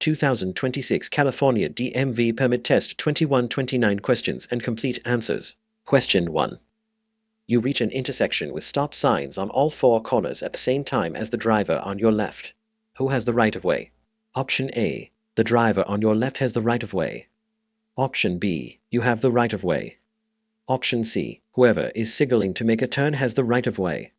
2026 California DMV Permit Test 2129 questions and complete answers. Question 1. You reach an intersection with stop signs on all four corners at the same time as the driver on your left. Who has the right of way? Option A. The driver on your left has the right of way. Option B. You have the right of way. Option C. Whoever is signaling to make a turn has the right of way.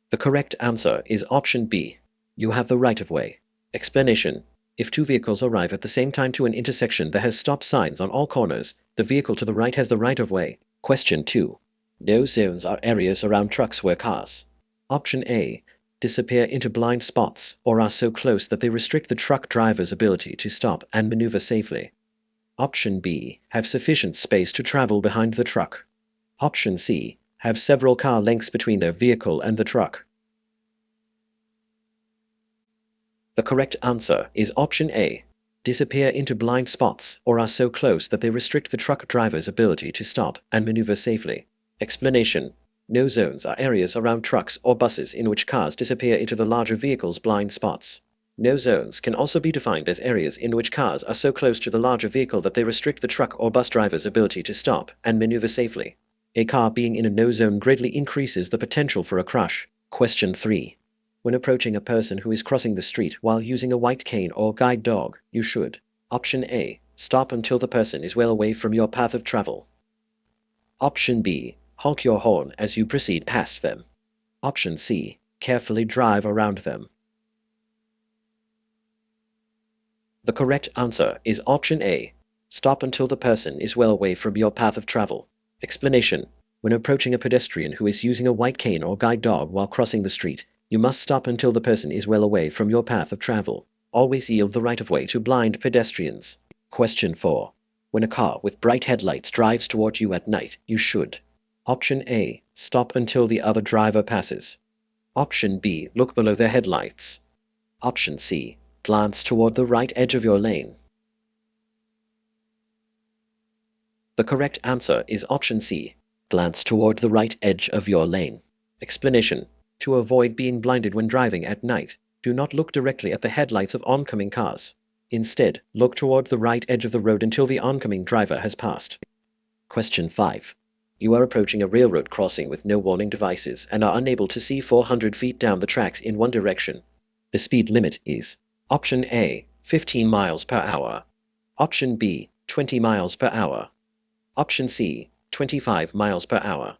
The correct answer is option B. You have the right of way. Explanation. If two vehicles arrive at the same time to an intersection that has stop signs on all corners, the vehicle to the right has the right of way. Question 2. No zones are areas around trucks where cars. Option A. Disappear into blind spots or are so close that they restrict the truck driver's ability to stop and maneuver safely. Option B. Have sufficient space to travel behind the truck. Option C. Have several car lengths between their vehicle and the truck. The correct answer is option A. Disappear into blind spots or are so close that they restrict the truck driver's ability to stop and maneuver safely. Explanation. No zones are areas around trucks or buses in which cars disappear into the larger vehicle's blind spots. No zones can also be defined as areas in which cars are so close to the larger vehicle that they restrict the truck or bus driver's ability to stop and maneuver safely. A car being in a no zone greatly increases the potential for a crash. Question 3. When approaching a person who is crossing the street while using a white cane or guide dog, you should: Option A. Stop until the person is well away from your path of travel. Option B. Honk your horn as you proceed past them. Option C. Carefully drive around them. The correct answer is option A. Stop until the person is well away from your path of travel. Explanation. When approaching a pedestrian who is using a white cane or guide dog while crossing the street, you must stop until the person is well away from your path of travel. Always yield the right of way to blind pedestrians. Question 4. When a car with bright headlights drives toward you at night, you should: Option A. Stop until the other driver passes. Option B. Look below their headlights. Option C. Glance toward the right edge of your lane. The correct answer is option C. Glance toward the right edge of your lane. Explanation. To avoid being blinded when driving at night, do not look directly at the headlights of oncoming cars. Instead, look toward the right edge of the road until the oncoming driver has passed. Question 5. You are approaching a railroad crossing with no warning devices and are unable to see 400 feet down the tracks in one direction. The speed limit is: Option A. 15 miles per hour. Option B. 20 miles per hour. Option C. 25 miles per hour.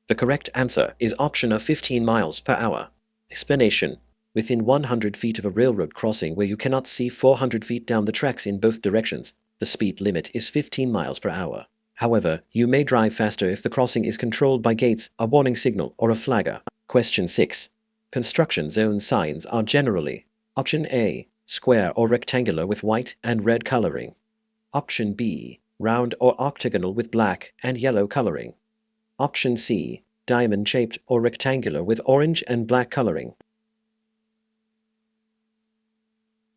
The correct answer is option of 15 miles per hour. Explanation. Within 100 feet of a railroad crossing where you cannot see 400 feet down the tracks in both directions, the speed limit is 15 miles per hour. However, you may drive faster if the crossing is controlled by gates, a warning signal, or a flagger. Question 6. Construction zone signs are generally: Option A. Square or rectangular with white and red coloring. Option B. Round or octagonal with black and yellow coloring. Option C. Diamond-shaped or rectangular with orange and black coloring.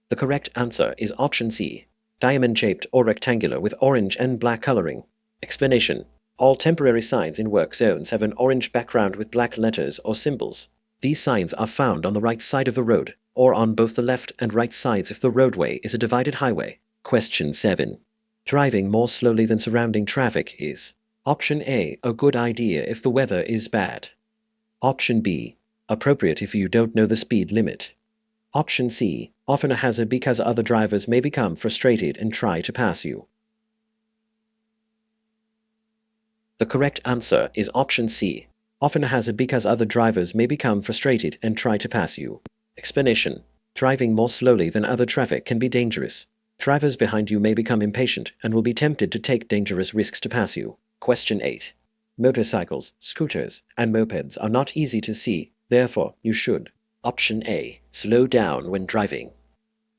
The correct answer is option C. Diamond-shaped or rectangular with orange and black coloring. Explanation. All temporary signs in work zones have an orange background with black letters or symbols. These signs are found on the right side of the road, or on both the left and right sides if the roadway is a divided highway. Question 7. Driving more slowly than surrounding traffic is: Option A. A good idea if the weather is bad. Option B. Appropriate if you don't know the speed limit. Option C. Often a hazard because other drivers may become frustrated and try to pass you. The correct answer is option C. Often a hazard because other drivers may become frustrated and try to pass you. Explanation. Driving more slowly than other traffic can be dangerous. Drivers behind you may become impatient and will be tempted to take dangerous risks to pass you. Question 8. Motorcycles, scooters, and mopeds are not easy to see, therefore you should: Option A. Slow down when driving.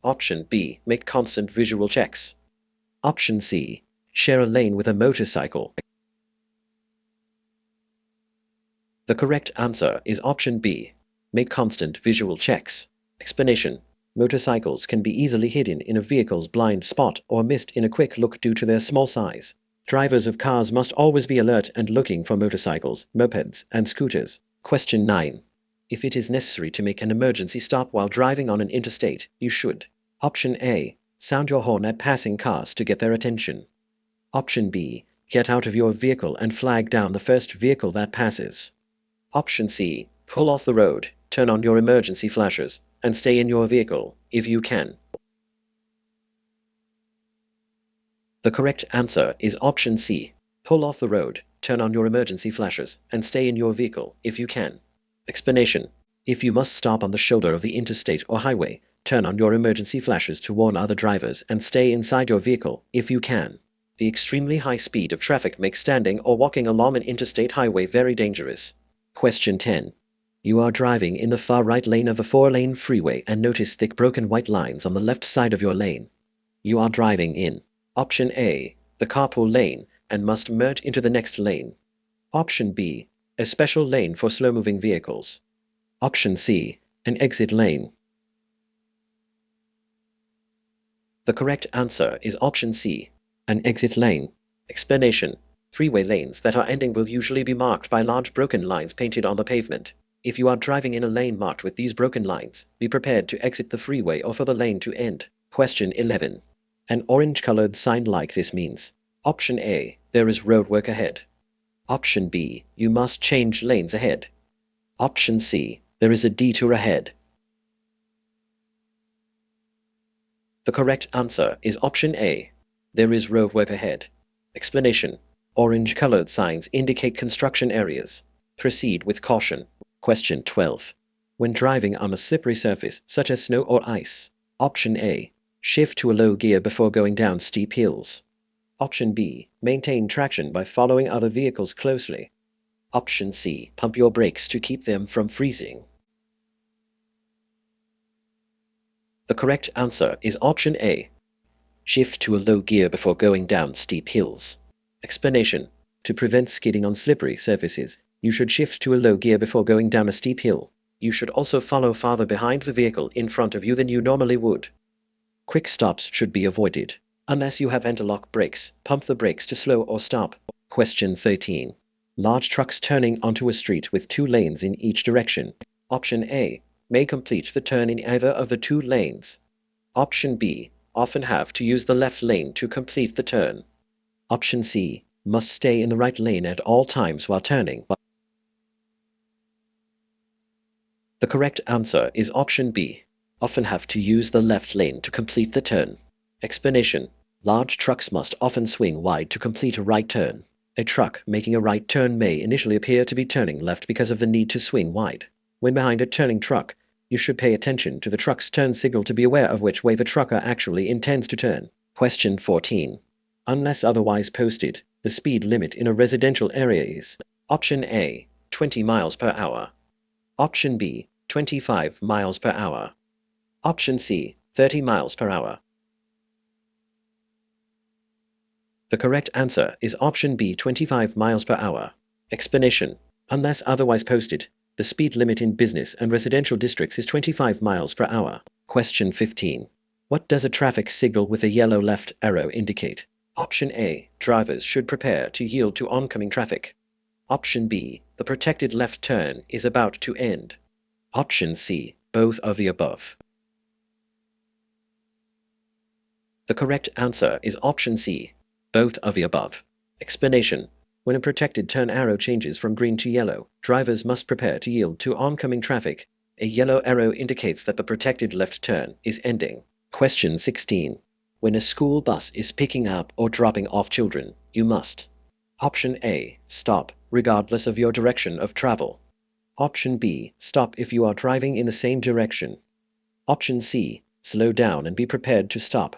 Option B. Make constant visual checks. Option C. Share a lane with a motorcycle. The correct answer is option B. Make constant visual checks. Explanation. Motorcycles can be easily hidden in a vehicle's blind spot or missed in a quick look due to their small size. Drivers of cars must always be alert and looking for motorcycles, mopeds, and scooters. Question 9. If it is necessary to make an emergency stop while driving on an interstate, you should. Option A. Sound your horn at passing cars to get their attention. Option B. Get out of your vehicle and flag down the first vehicle that passes. Option C. Pull off the road, turn on your emergency flashers, and stay in your vehicle, if you can. The correct answer is option C. Pull off the road, turn on your emergency flashers, and stay in your vehicle, if you can. Explanation. If you must stop on the shoulder of the interstate or highway, turn on your emergency flashers to warn other drivers and stay inside your vehicle, if you can. The extremely high speed of traffic makes standing or walking along an interstate highway very dangerous. Question 10. You are driving in the far right lane of a 4-lane freeway and notice thick broken white lines on the left side of your lane. You are driving in Option A, the carpool lane, and must merge into the next lane. Option B, a special lane for slow-moving vehicles. Option C, an exit lane. The correct answer is option C, an exit lane. Explanation. Freeway lanes that are ending will usually be marked by large broken lines painted on the pavement. If you are driving in a lane marked with these broken lines, be prepared to exit the freeway or for the lane to end. Question 11. An orange-colored sign like this means. Option A, there is roadwork ahead. Option B, you must change lanes ahead. Option C, there is a detour ahead. The correct answer is option A, there is roadwork ahead. Explanation. Orange-colored signs indicate construction areas. Proceed with caution. Question 12. When driving on a slippery surface, such as snow or ice. Option A, shift to a low gear before going down steep hills. Option B, maintain traction by following other vehicles closely. Option C, pump your brakes to keep them from freezing. The correct answer is option A, shift to a low gear before going down steep hills. Explanation. To prevent skidding on slippery surfaces, you should shift to a low gear before going down a steep hill. You should also follow farther behind the vehicle in front of you than you normally would. Quick stops should be avoided. Unless you have anti-lock brakes, pump the brakes to slow or stop. Question 13. Large trucks turning onto a street with 2 lanes in each direction. Option A, may complete the turn in either of the 2 lanes. Option B, often have to use the left lane to complete the turn. Option C, must stay in the right lane at all times while turning. The correct answer is option B, often have to use the left lane to complete the turn. Explanation. Large trucks must often swing wide to complete a right turn. A truck making a right turn may initially appear to be turning left because of the need to swing wide. When behind a turning truck, you should pay attention to the truck's turn signal to be aware of which way the trucker actually intends to turn. Question 14. Unless otherwise posted, the speed limit in a residential area is Option A, 20 miles per hour. Option B, 25 miles per hour. Option C, 30 miles per hour. The correct answer is option B, 25 miles per hour. Explanation. Unless otherwise posted, the speed limit in business and residential districts is 25 miles per hour. Question 15. What does a traffic signal with a yellow left arrow indicate? Option A, drivers should prepare to yield to oncoming traffic. Option B, the protected left turn is about to end. Option C, both of the above. The correct answer is option C, both of the above. Explanation. When a protected turn arrow changes from green to yellow, drivers must prepare to yield to oncoming traffic. A yellow arrow indicates that the protected left turn is ending. Question 16. When a school bus is picking up or dropping off children, you must. Option A, stop, regardless of your direction of travel. Option B, stop if you are driving in the same direction. Option C, slow down and be prepared to stop.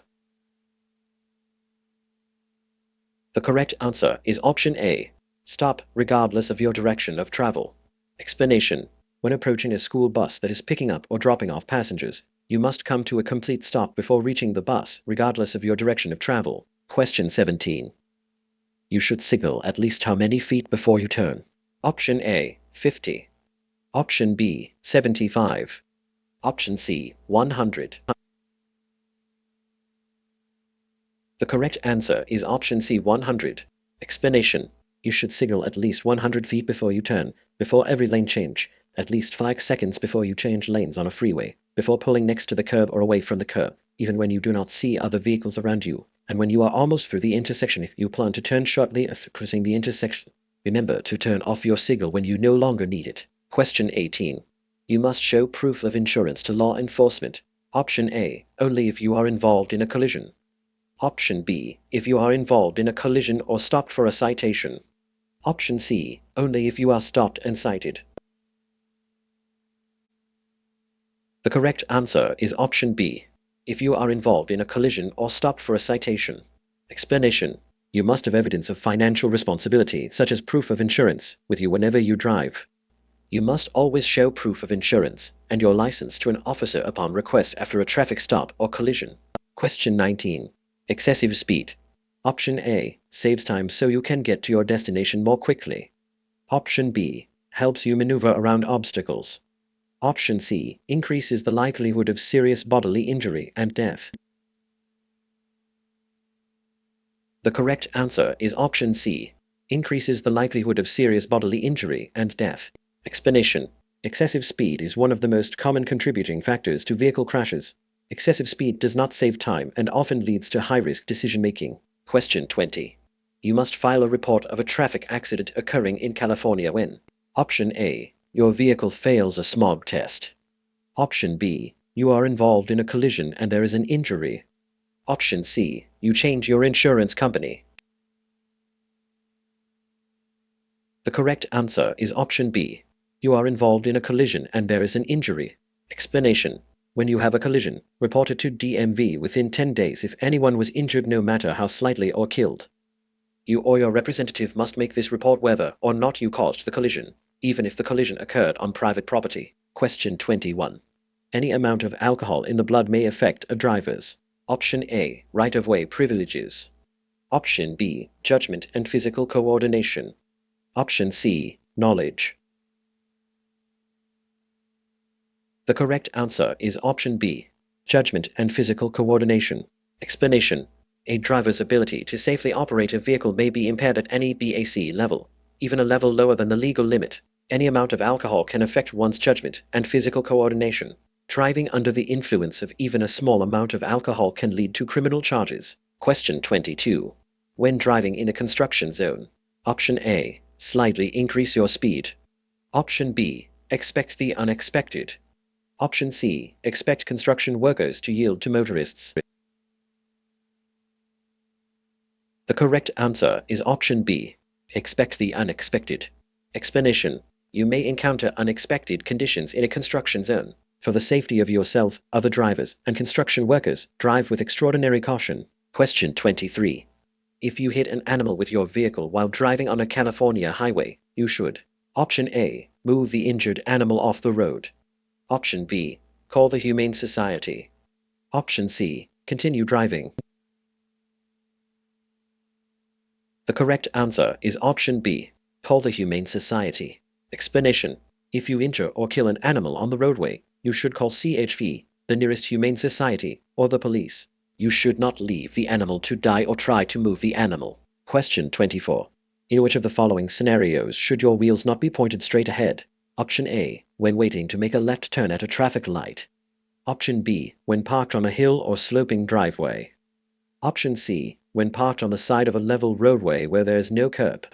The correct answer is option A, stop regardless of your direction of travel. Explanation. When approaching a school bus that is picking up or dropping off passengers, you must come to a complete stop before reaching the bus, regardless of your direction of travel. Question 17. You should signal at least how many feet before you turn? Option A, 50. Option B, 75. Option C, 100. The correct answer is option C, 100. Explanation. You should signal at least 100 feet before you turn, before every lane change, at least 5 seconds before you change lanes on a freeway, before pulling next to the curb or away from the curb, even when you do not see other vehicles around you, and when you are almost through the intersection if you plan to turn shortly after crossing the intersection. Remember to turn off your signal when you no longer need it. Question 18. You must show proof of insurance to law enforcement. Option A, only if you are involved in a collision. Option B, if you are involved in a collision or stopped for a citation. Option C, only if you are stopped and cited. The correct answer is option B, if you are involved in a collision or stopped for a citation. Explanation. You must have evidence of financial responsibility, such as proof of insurance, with you whenever you drive. You must always show proof of insurance and your license to an officer upon request after a traffic stop or collision. Question 19. Excessive speed. Option A, saves time so you can get to your destination more quickly. Option B, helps you maneuver around obstacles. Option C, increases the likelihood of serious bodily injury and death. The correct answer is option C, increases the likelihood of serious bodily injury and death. Explanation. Excessive speed is one of the most common contributing factors to vehicle crashes. Excessive speed does not save time and often leads to high-risk decision-making. Question 20. You must file a report of a traffic accident occurring in California when: Option A, your vehicle fails a smog test. Option B, you are involved in a collision and there is an injury. Option C, you change your insurance company. The correct answer is option B. You are involved in a collision and there is an injury. Explanation. When you have a collision, report it to DMV within 10 days if anyone was injured, no matter how slightly, or killed. You or your representative must make this report whether or not you caused the collision, even if the collision occurred on private property. Question 21. Any amount of alcohol in the blood may affect a driver's: Option A, right-of-way privileges. Option B, judgment and physical coordination. Option C, knowledge. The correct answer is option B, judgment and physical coordination. Explanation. A driver's ability to safely operate a vehicle may be impaired at any BAC level, even a level lower than the legal limit. Any amount of alcohol can affect one's judgment and physical coordination. Driving under the influence of even a small amount of alcohol can lead to criminal charges. Question 22. When driving in a construction zone: Option A, slightly increase your speed. Option B, expect the unexpected. Option C, expect construction workers to yield to motorists. The correct answer is option B, expect the unexpected. Explanation. You may encounter unexpected conditions in a construction zone. For the safety of yourself, other drivers, and construction workers, drive with extraordinary caution. Question 23. If you hit an animal with your vehicle while driving on a California highway, you should: Option A, move the injured animal off the road. Option B, call the Humane Society. Option C, continue driving. The correct answer is option B, call the Humane Society. Explanation. If you injure or kill an animal on the roadway, you should call CHP, the nearest Humane Society, or the police. You should not leave the animal to die or try to move the animal. Question 24. In which of the following scenarios should your wheels not be pointed straight ahead? Option A, when waiting to make a left turn at a traffic light. Option B, when parked on a hill or sloping driveway. Option C, when parked on the side of a level roadway where there is no curb.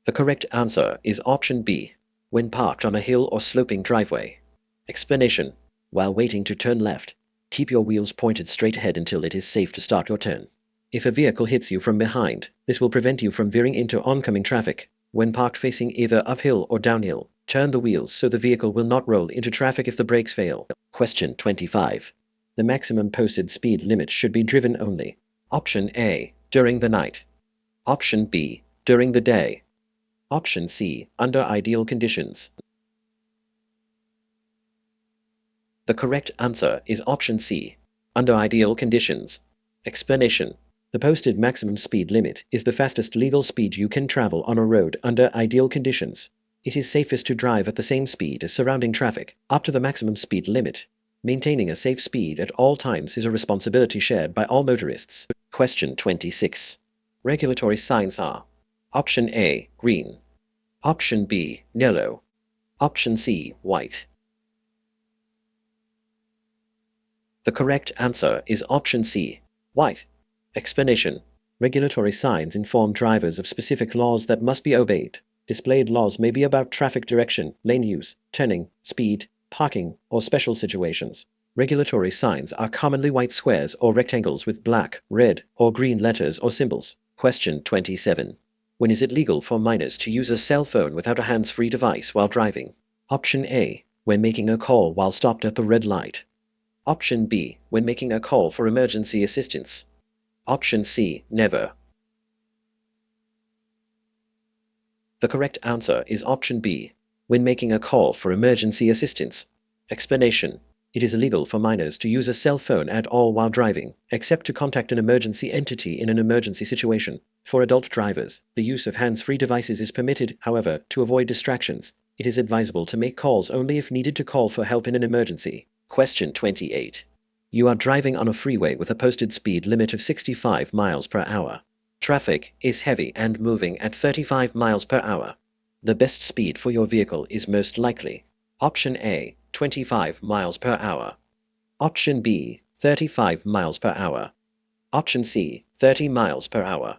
The correct answer is option B, when parked on a hill or sloping driveway. Explanation. While waiting to turn left, keep your wheels pointed straight ahead until it is safe to start your turn. If a vehicle hits you from behind, this will prevent you from veering into oncoming traffic. When parked facing either uphill or downhill, turn the wheels so the vehicle will not roll into traffic if the brakes fail. Question 25. The maximum posted speed limit should be driven only: Option A, during the night. Option B, during the day. Option C, under ideal conditions. The correct answer is option C, under ideal conditions. Explanation. The posted maximum speed limit is the fastest legal speed you can travel on a road under ideal conditions. It is safest to drive at the same speed as surrounding traffic, up to the maximum speed limit. Maintaining a safe speed at all times is a responsibility shared by all motorists. Question 26. Regulatory signs are: Option A, green. Option B, yellow. Option C, white. The correct answer is option C, white. Explanation. Regulatory signs inform drivers of specific laws that must be obeyed. Displayed laws may be about traffic direction, lane use, turning, speed, parking, or special situations. Regulatory signs are commonly white squares or rectangles with black, red, or green letters or symbols. Question 27. When is it legal for minors to use a cell phone without a hands-free device while driving? Option A, when making a call while stopped at the red light. Option B, when making a call for emergency assistance. Option C, never. The correct answer is option B, when making a call for emergency assistance. Explanation. It is illegal for minors to use a cell phone at all while driving, except to contact an emergency entity in an emergency situation. For adult drivers, the use of hands-free devices is permitted, however, to avoid distractions. It is advisable to make calls only if needed to call for help in an emergency. Question 28. You are driving on a freeway with a posted speed limit of 65 miles per hour. Traffic is heavy and moving at 35 miles per hour. The best speed for your vehicle is most likely option A, 25 miles per hour. Option B, 35 miles per hour. Option C, 30 miles per hour.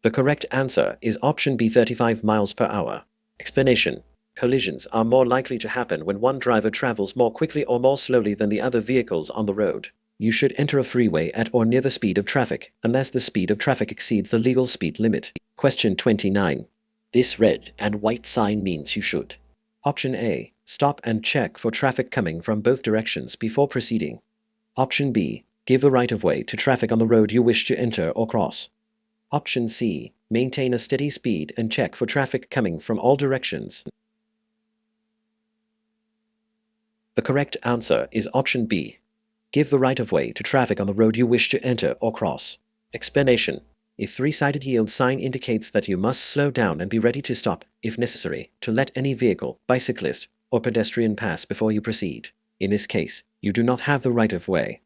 The correct answer is option B, 35 miles per hour. Explanation. Collisions are more likely to happen when one driver travels more quickly or more slowly than the other vehicles on the road. You should enter a freeway at or near the speed of traffic, unless the speed of traffic exceeds the legal speed limit. Question 29. This red and white sign means you should. Option A, stop and check for traffic coming from both directions before proceeding. Option B, give the right of way to traffic on the road you wish to enter or cross. Option C, maintain a steady speed and check for traffic coming from all directions. The correct answer is option B. Give the right of way to traffic on the road you wish to enter or cross. Explanation. A three-sided yield sign indicates that you must slow down and be ready to stop, if necessary, to let any vehicle, bicyclist, or pedestrian pass before you proceed. In this case, you do not have the right of way.